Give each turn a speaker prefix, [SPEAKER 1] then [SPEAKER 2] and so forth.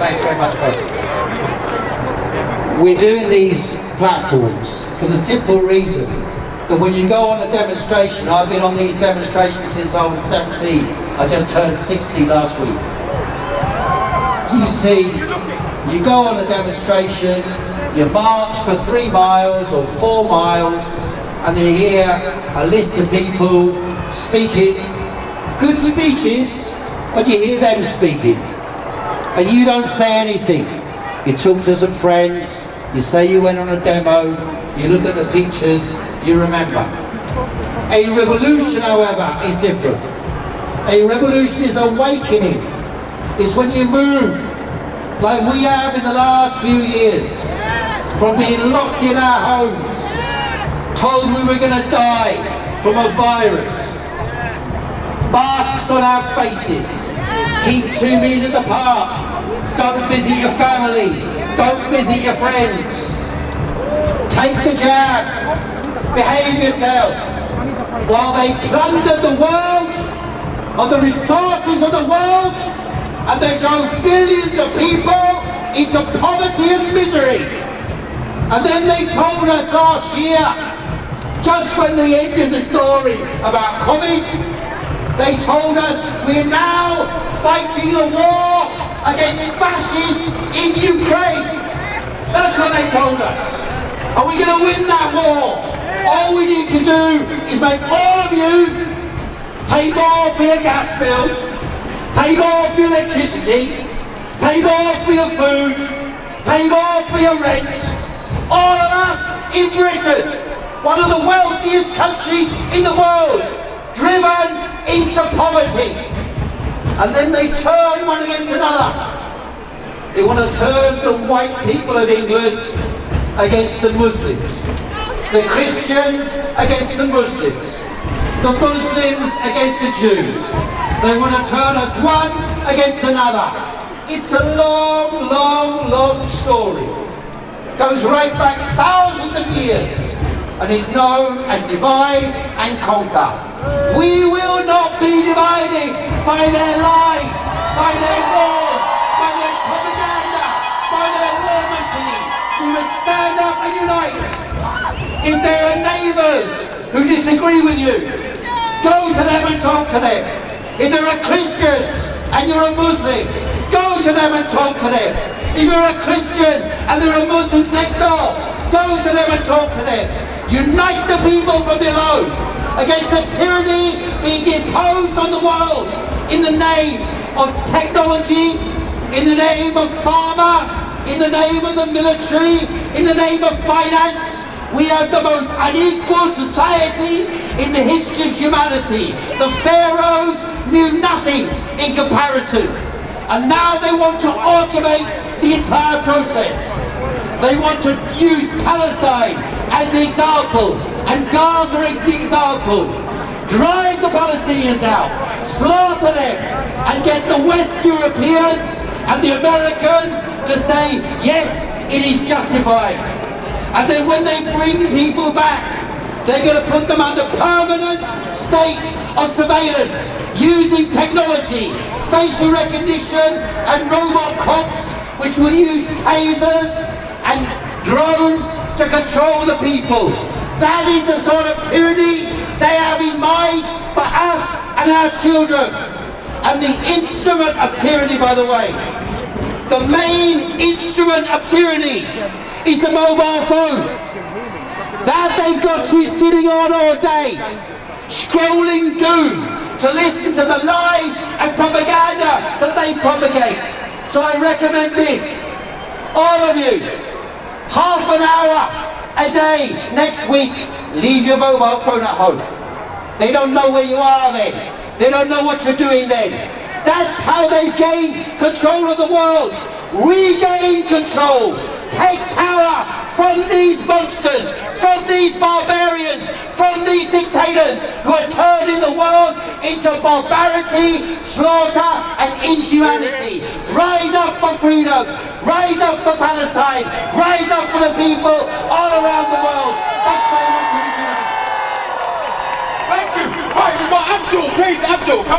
[SPEAKER 1] Thanks very much, both. We're doing these platforms for the simple reason that when you go on a demonstration, I've been on these demonstrations since I was 17. I just turned 60 last week. You see, you go on a demonstration, you march for 3 miles or 4 miles, and then you hear a list of people speaking good speeches, but you hear them speaking, and you don't say anything. You talk to some friends, you say you went on a demo, you look at the pictures, you remember. A revolution, however, is different. A revolution is awakening. It's when you move, like we have in the last few years, from being locked in our homes, told we were going to die from a virus, masks on our faces, keep 2 meters apart, don't visit your family, don't visit your friends, take the jab, behave yourself, while they plundered the world of the resources of the world, and they drove billions of people into poverty and misery. And then they told us last year, just when they ended the story about COVID, they told us we're now fighting a war against fascists in Ukraine. That's what they told us. Are we going to win that war? All we need to do is make all of you pay more for your gas bills, pay more for your electricity, pay more for your food, pay more for your rent. All of us in Britain, one of the wealthiest countries in the world, driven into poverty. And then they turn one against another. They want to turn the white people of England against the Muslims, the Christians against the Muslims against the Jews. They want to turn us one against another. It's a long, long, long story. Goes right back thousands of years, and it's known as divide and conquer. We will not be divided by their lies, by their wars, by their propaganda, by their war machine. We must stand up and unite. If there are neighbours who disagree with you, go to them and talk to them. If there are Christians and you're a Muslim, go to them and talk to them. If you're a Christian and there are Muslims next door, go to them and talk to them. Unite the people from below against the tyranny being imposed on the world in the name of technology, in the name of pharma, in the name of the military, in the name of finance. We have the most unequal society in the history of humanity. The pharaohs knew nothing in comparison. And now they want to automate the entire process. They want to use Palestine as the example and Gaza as the example. Drive the Palestinians out, slaughter them, and get the West Europeans and the Americans to say, yes, it is justified. And then when they bring people back, they're going to put them under permanent state of surveillance using technology, facial recognition and robot cops, which will use tasers and drones to control the people. That is the sort of tyranny they have in mind for us and our children. And the instrument of tyranny, by the way, the main instrument of tyranny is the mobile phone. That they've got you sitting on all day, scrolling doom to listen to the lies and propaganda that they propagate. So I recommend this, all of you, half an hour a day next week, leave your mobile phone at home. They don't know where you are then. They don't know what you're doing then. That's how they've gained control of the world. Regain control. Take power from these monsters, from these barbarians, from these dictators who are turning the world into barbarity, slaughter and inhumanity. Rise up for freedom, rise up for Palestine, rise up for the people all around the world. Thanks very much, ladies and gentlemen.
[SPEAKER 2] Thank you. Right, we've got Abdul. Please, Abdul.